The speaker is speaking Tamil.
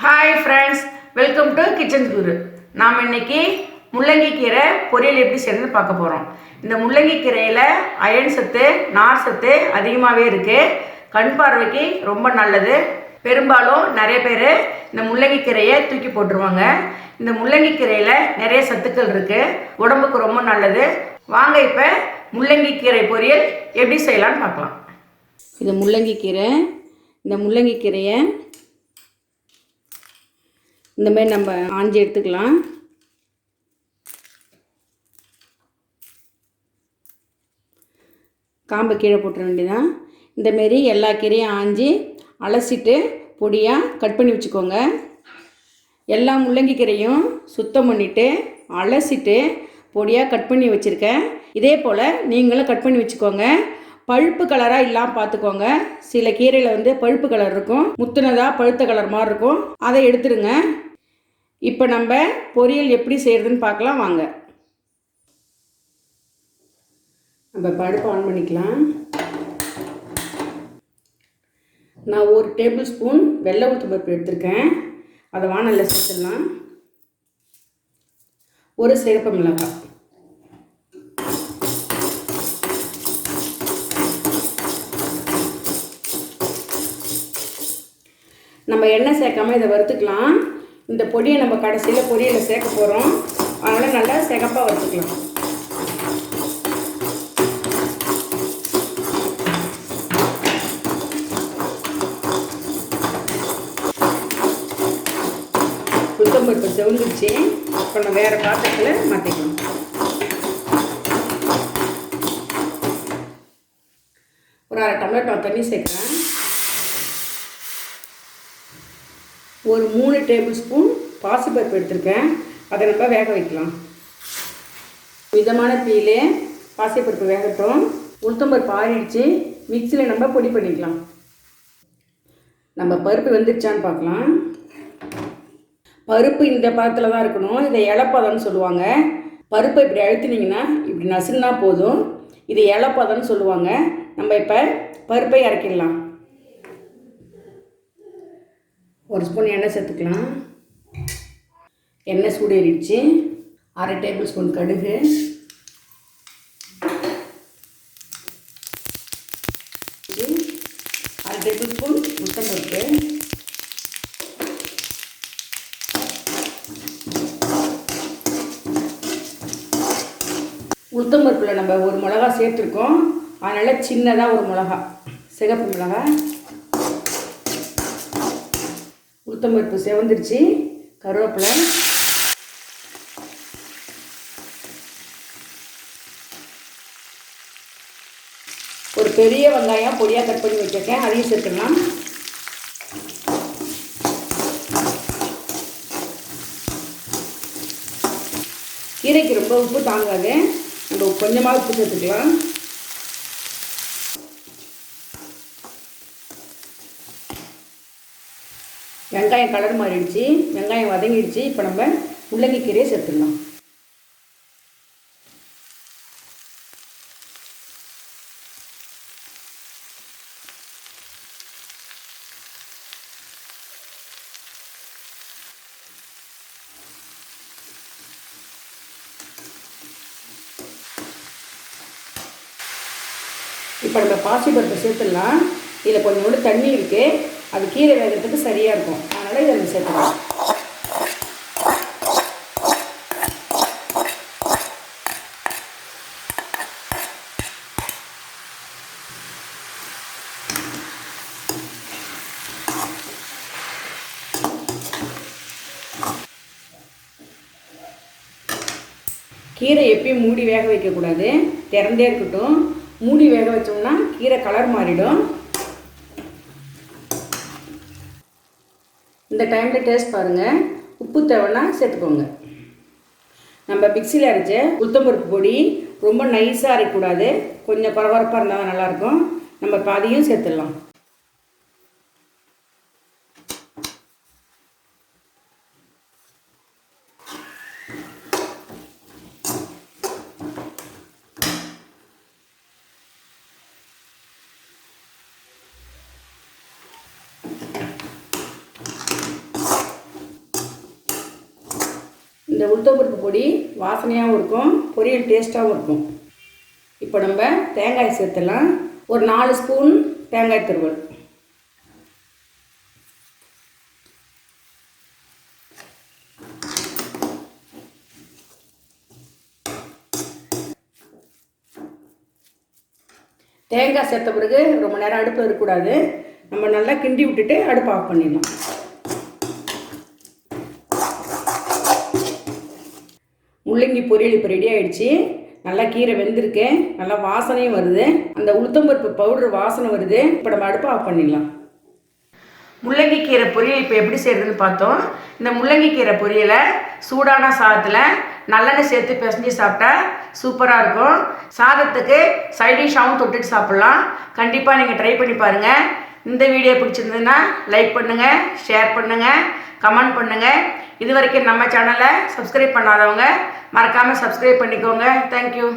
Hi friends, welcome to kitchen Guru. நாம் இன்னைக்கு முள்ளங்கி கீரை பொரியல் எப்படி செய்யறதுன்னு பார்க்க போகிறோம். இந்த முள்ளங்கி கீரையில் அயன் சத்து, நார் சத்து அதிகமாகவே இருக்குது. கண் பார்வைக்கு ரொம்ப நல்லது. பெரும்பாலும் நிறைய பேர் இந்த முள்ளங்கி கீரையை தூக்கி போட்டுருவாங்க. இந்த முள்ளங்கி கீரையில் நிறைய சத்துக்கள் இருக்குது, உடம்புக்கு ரொம்ப நல்லது. வாங்க இப்போ முள்ளங்கி கீரை பொரியல் எப்படி செய்யலான்னு பார்க்கலாம். இது முள்ளங்கி கீரை. இந்த முள்ளங்கி கீரையை இந்த மாதிரி நம்ம ஆஞ்சி எடுத்துக்கலாம். காம்பை கீழே போட்டுற வேண்டியதான். இந்தமாரி எல்லா கீரையும் ஆஞ்சி அலசிட்டு பொடியாக கட் பண்ணி வச்சுக்கோங்க. எல்லா முள்ளங்கி கீரையும் சுத்தம் பண்ணிவிட்டு அலசிட்டு பொடியாக கட் பண்ணி வச்சுருக்கேன். இதே போல் நீங்களும் கட் பண்ணி வச்சுக்கோங்க. பழுப்பு கலராக இல்லாமல் பார்த்துக்கோங்க. சில கீரையில் பழுப்பு கலர் இருக்கும், முத்துனதாக பழுத்த கலர் மாதிரி இருக்கும், அதை எடுத்துருங்க. இப்போ நம்ம பொரியல் எப்படி செய்கிறதுன்னு பார்க்கலாம் வாங்க. நம்ம அடுப்பு ஆன் பண்ணிக்கலாம். நான் 1 டேபிள் ஸ்பூன் வெள்ளை உளுத்தம் பருப்பு எடுத்திருக்கேன். அதை வானல்ல சேர்த்துடலாம். 1 சிவப்பு மிளகாய், நம்ம எண்ணெய் சேர்க்காமல் இதை வறுத்துக்கலாம். இந்த பொடியை நம்ம கடைசியில் பொரியலில் சேர்க்க போகிறோம், அதனால் நல்லா சிகப்பாக வறுத்துக்கலாம். உளுத்தம்பருப்பு செவந்துச்சு. இப்போ நம்ம வேறு பாத்திரத்தில் மாற்றிக்கலாம். ஒரு 1/2 டம்ளர் தண்ணி சேர்க்குறேன். ஒரு 3 டேபிள் ஸ்பூன் பாசிப்பருப்பு எடுத்திருக்கேன், அதை நம்ம வேக வைக்கலாம். மிதமான தீயிலே பாசிப்பருப்பு வேகட்டும். உளுத்தம்பருப்பு ஆறிடுச்சு, மிக்சியில் நம்ம பொடி பண்ணிக்கலாம். நம்ம பருப்பு வெந்துருச்சான்னு பார்க்கலாம். பருப்பு இந்த பதத்தில் தான் இருக்கணும். இதை இலப்பதம்னு சொல்லுவாங்க. பருப்பை இப்படி அழுத்தினீங்கன்னா இப்படி நசுன்னா போதும். இது இலப்பதம்னு சொல்லுவாங்க. நம்ம இப்போ பருப்பை இறக்கிடலாம். 1 ஸ்பூன் எண்ணெய் சேர்த்துக்கலாம். எண்ணெய் சூடேறிடுச்சு. 1/2 டேபிள் ஸ்பூன் கடுகு, 1/2 டேபிள் ஸ்பூன் உளுத்தம்பருப்பு, உளுத்தம்பருப்பில் நம்ம 1 மிளகா சேர்த்துருக்கோம், அதனால் சின்னதாக 1 மிளகா, சிகப்பு மிளகா. உளுத்தம்பருப்பு செவந்துருச்சு. கருவேப்பிலை, ஒரு பெரிய வெங்காயம் பொடியாக கட் பண்ணி வச்சிருக்கேன், அதையும் சேர்த்துக்கலாம். கீரைக்கு ரொம்ப உப்பு தாங்காது, நம்ம கொஞ்சமாக உப்பு சேர்த்துக்கலாம். வெங்காயம் கலர் மாறிடுச்சு, வெங்காயம் வதங்கிடுச்சு. இப்போ நம்ம முள்ளங்கி கீரையை சேர்த்துடலாம். இப்போ நம்ம பாசிப்பருப்பை சேர்த்துடலாம். இதில் கொஞ்சோண்டு தண்ணி இருக்குது, அது கீரை வேகிறதுக்கு சரியாக இருக்கும், அதனால் இதை நம்ம சேர்த்துக்கலாம். கீரை எப்பயும் மூடி வேக வைக்கக்கூடாது, திறந்தே இருக்கட்டும். மூடி வேக வச்சோம்னா கீரை கலர் மாறிடும். இந்த டைமில் டேஸ்ட் பாருங்கள், உப்பு தேவைன்னா சேர்த்துக்கோங்க. நம்ம மிக்சியில் அரைச்ச உளுத்தம்பருப்பு பொடி ரொம்ப நைஸாக அரைக்கக்கூடாது, கொஞ்சம் பரபரப்பாக இருந்தால் தான் நல்லாயிருக்கும். நம்ம பாதியும் சேர்த்துடலாம். இந்த உளுத்தம்பருப்பு பொடி வாசனையாகவும் இருக்கும், பொரியல் டேஸ்ட்டாகவும் இருக்கும். இப்போ நம்ம தேங்காய் சேர்த்துலாம். ஒரு 4 ஸ்பூன் தேங்காய் துருவல். தேங்காய் சேர்த்த பிறகு ரொம்ப நேரம் அடுப்பில் இருக்கக்கூடாது. நம்ம நல்லா கிண்டி விட்டுட்டு அடுப்பை ஆஃப் பண்ணிடலாம். முள்ளங்கி பொரியல் இப்போ ரெடி ஆகிடுச்சு. நல்லா கீரை வெந்திருக்கு, நல்லா வாசனையும் வருது, அந்த உளுத்தம்பருப்பு பவுடர் வாசனை வருது. இப்போ நம்ம அடுப்பை ஆஃப் பண்ணிடலாம். முள்ளங்கி கீரை பொரியல் இப்போ எப்படி செய்கிறதுன்னு பார்த்தோம். இந்த முள்ளங்கி கீரை பொரியலை சூடான சாதத்தில் நல்லெண்ணெய் சேர்த்து பிசைஞ்சு சாப்பிட்டா சூப்பராக இருக்கும். சாதத்துக்கு சைடிஷாகவும் தொட்டுட்டு சாப்பிட்லாம். கண்டிப்பாக நீங்கள் ட்ரை பண்ணி பாருங்கள். இந்த வீடியோ பிடிச்சிருந்ததுன்னா லைக் பண்ணுங்கள், ஷேர் பண்ணுங்கள், கமெண்ட் பண்ணுங்கள். இது வரைக்கும் நம்ம சேனலை சப்ஸ்கிரைப் பண்ணாதவங்க மறக்காமல் சப்ஸ்கிரைப் பண்ணிக்கோங்க. தேங்க்யூ.